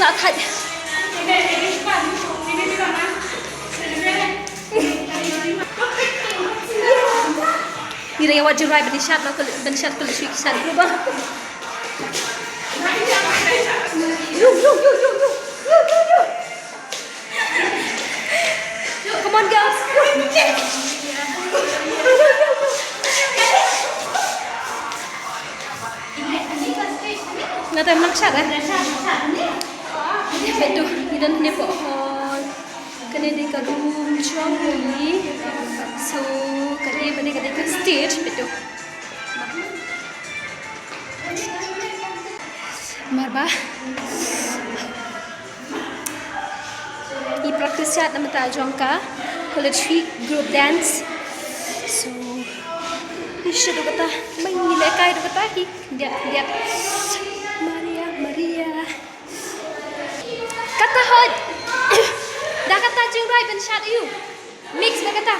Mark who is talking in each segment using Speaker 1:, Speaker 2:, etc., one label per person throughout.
Speaker 1: Nggak thật. Mira yang wajib rai benishat lah kulit suik san berubah. Come on girls. Nggak tahu maksud kan? Betul, idan ni pohon. Kena di room chomli. So, kena ke stage betul. Marba. I practice chat nama tajongka. College group dance. So, isya do kata, main lekai do kata ki. Dia. Maria. Kata hot. Dah kata jeng right ben chat you. Mix dah kata.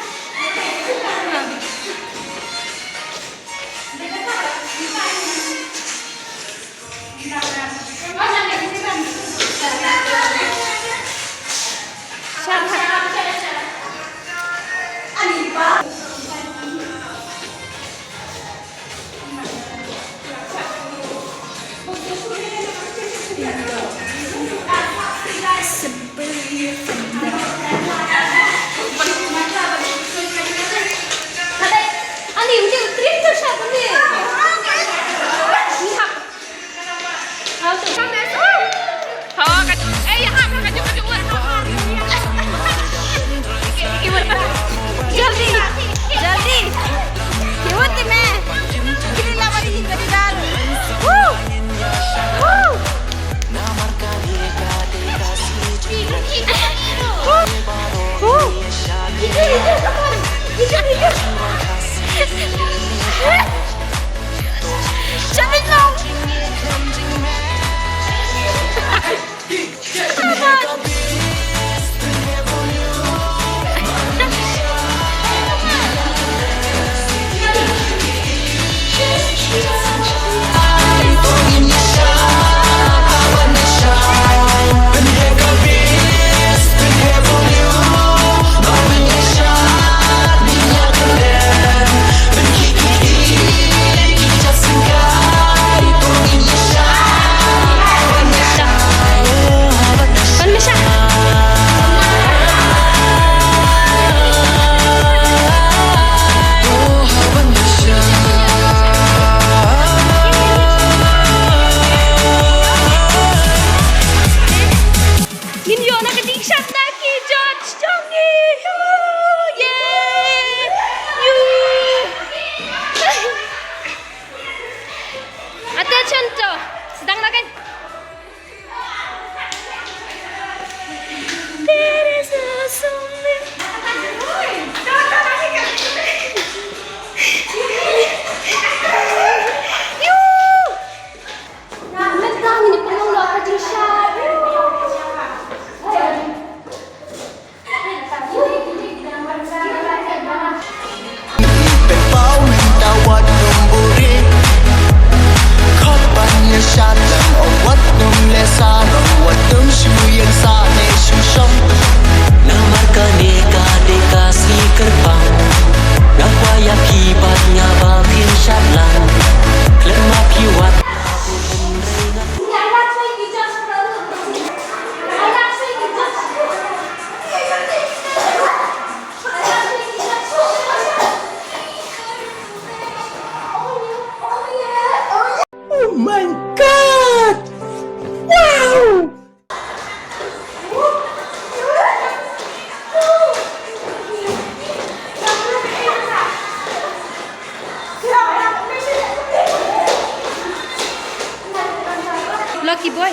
Speaker 1: Lucky boy.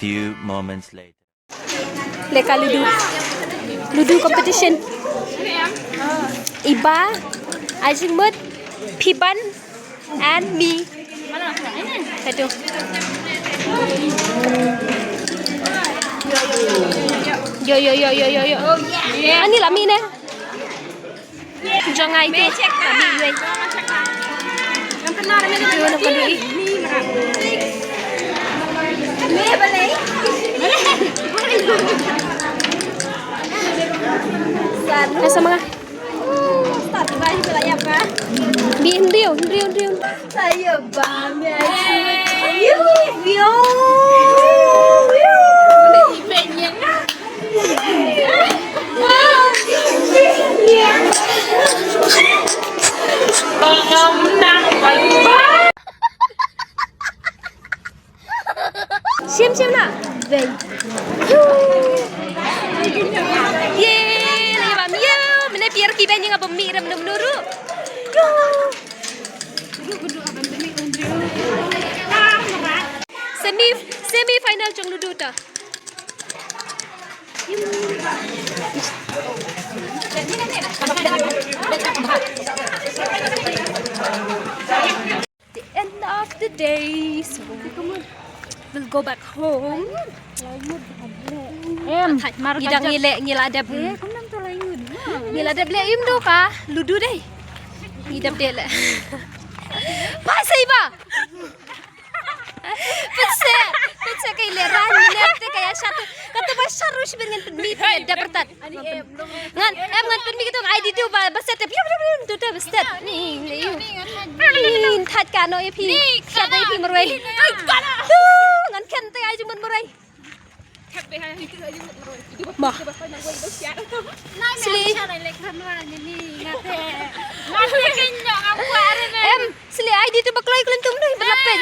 Speaker 2: few moments later.
Speaker 1: Leka Ludo competition. Iba, Ajimut, Piban, and me. Aduh. Yo. Ani lah mi ne. Jangan itu. Kami gue. Yang pernah ada ni. Nak kandui. Me balai. Asa mga. Start guys pala ya pa. Rio. Saya ba me ayo. Yo. Siap nak? Baik. Yeay, lagi bam yo. Mana biar kiban yang apa miram nuru. Yo. Semi final jong ludu ta. The end of the day, so we'll go back home. Ngidang ngiladap. Ngiladap le im do ka, ludu deh. Ngidap deh le. Pasai ba? Petse kay leran nilete kaya satu kata ba sarus dengan penmi pada bertat ngan penmi gitu ID tu ba baset tu tu baset ni that kan oi pi kat oi pi marwai tu ngan kan te ai jumun marwai bah sili sili ID tu baklai kelentung deh berlapet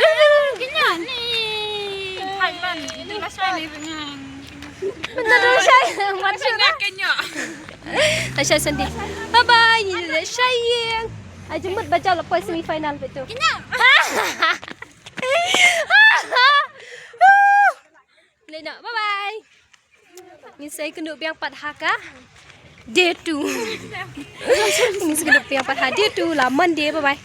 Speaker 1: bener saya maksudnya saya sendiri bye bye sayang aja mut baca lepas semifinal betul Lena bye bye ni saya kena biang 4 haka day 2 ni saya kena biang 4 haka day 2 laman dia bye bye